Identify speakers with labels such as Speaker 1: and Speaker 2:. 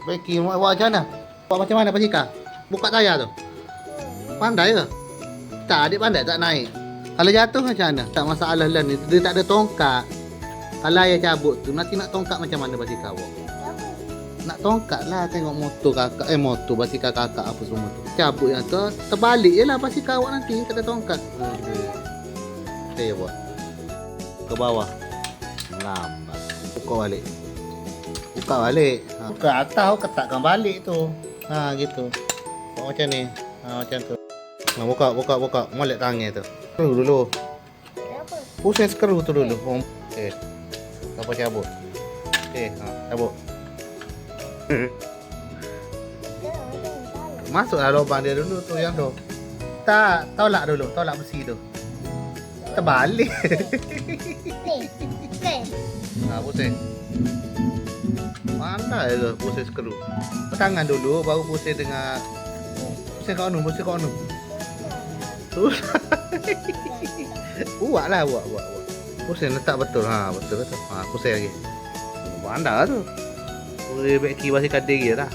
Speaker 1: Beki buat macam mana? Buat macam mana Pasika? Buka tayar tu. Pandai ke? Tak, adik pandai tak naik. Kalau jatuh macam mana? Tak masalah lah ni. Dia tak ada tongkat. Kalau ayah cabut tu, nanti nak tongkat macam mana Pasika buat? Nak tongkat lah tengok motor kakak. Motor Pasika kakak apa semua tu. Cabut yang tu, terbalik je lah Pasika awak nanti. Tak ada tongkat. Saya buat. Ke bawah. Lambat. Buka balik. Buka balik. Buka atas, ketakkan balik tu. Ha, gitu. Buat macam ni. Ha, macam tu. Nah, buka. Molek tangan tu. Skru dulu.
Speaker 2: Kenapa?
Speaker 1: Pusing skru tu dulu. Okey. Apa cabut? Okey, ha, cabut. Masuklah lubang dia dulu tu yang tu. Tak, tolak dulu, tolak besi tu. Terbalik.
Speaker 2: Ni. Okey.
Speaker 1: Ha, pusing. Pandai tu pusing skru. Tangan dulu baru pusing dengan pusing kat anu. Tu. Buatlah. Pusing letak betul. Ha, betul. Ha, pusing lagi. Pandai tu. Boleh baik kiri basi kadir dia dah.